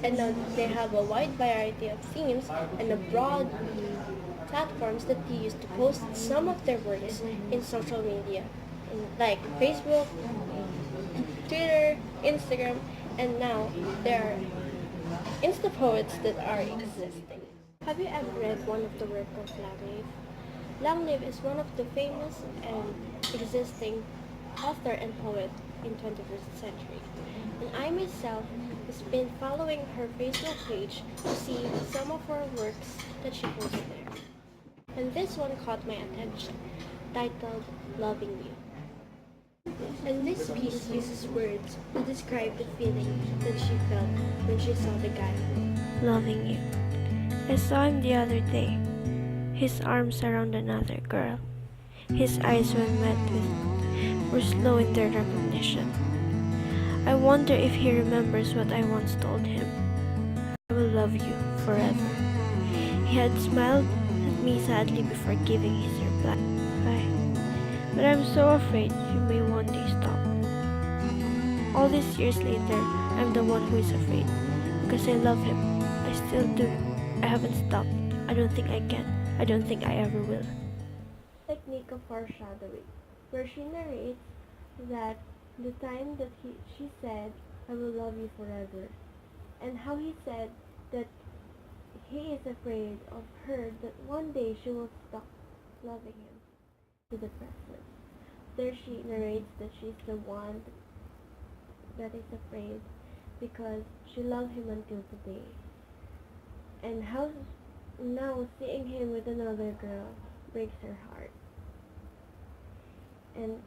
And now they have a wide variety of themes and a broad platforms that they use to post some of their works in social media, like Facebook, Twitter, Instagram, and now there are Insta poets that are existing. Have you ever read one of the work of Langleaf? Langleaf is one of the famous and existing author and poet in 21st century. And I myself has been following her Facebook page to see some of her works that she posted there. And this one caught my attention, titled Loving You. And this piece uses words to describe the feeling that she felt when she saw the guy. Loving you. I saw him the other day, his arms around another girl. His eyes when met with were slow in their recognition. I wonder if he remembers what I once told him. I will love you forever. He had smiled at me sadly before giving his reply. Bye. But I'm so afraid you may one day stop. All these years later, I'm the one who is afraid. Because I love him. I still do. I haven't stopped. I don't think I can. I don't think I ever will. Technique of foreshadowing, where she narrates that the time that she said, I will love you forever, and how he said that he is afraid of her that one day she will stop loving him to the present. There she narrates that she's the one that is afraid because she loved him until today. And how now seeing him with another girl breaks her heart. And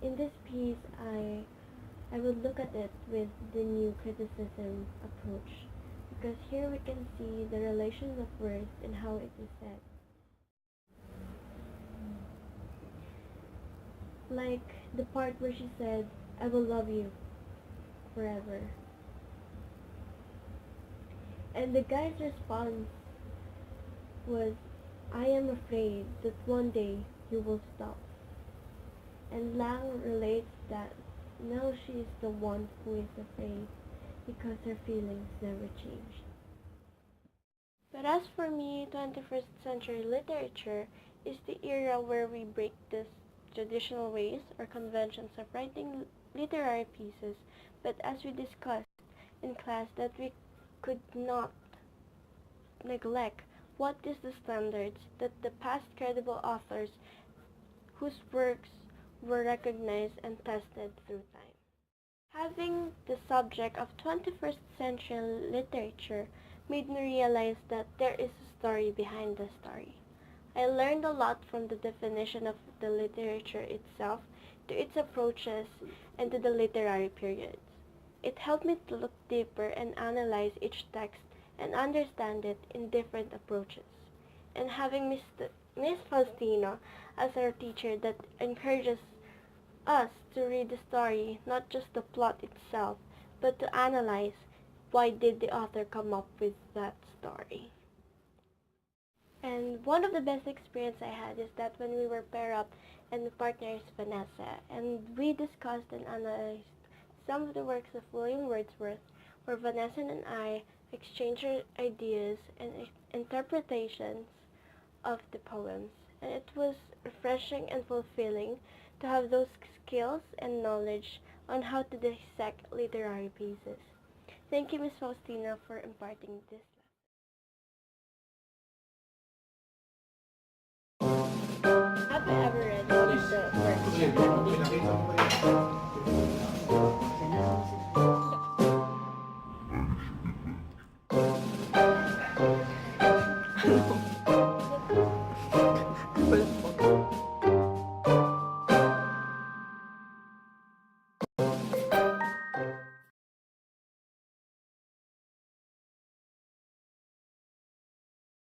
in this piece, I would look at it with the new criticism approach, because here we can see the relations of words and how it is said. Like the part where she said, I will love you forever. And the guy's response was, I am afraid that one day you will stop. And Lang relates that now she is the one who is afraid because her feelings never changed. But as for me, 21st century literature is the era where we break the traditional ways or conventions of writing literary pieces, but as we discussed in class that we could not neglect what is the standards that the past credible authors whose works were recognized and tested through time. Having the subject of 21st century literature made me realize that there is a story behind the story. I learned a lot from the definition of the literature itself to its approaches and to the literary periods. It helped me to look deeper and analyze each text and understand it in different approaches. And having Miss Faustina as our teacher that encourages us to read the story, not just the plot itself, but to analyze why did the author come up with that story. And one of the best experience I had is that when we were paired up and the partner is Vanessa, and we discussed and analyzed some of the works of William Wordsworth, where Vanessa and I exchanged our ideas and interpretations of the poems. And it was refreshing and fulfilling to have those skills and knowledge on how to dissect literary pieces. Thank you, Ms. Faustina, for imparting this lesson. Have you ever read one of the works?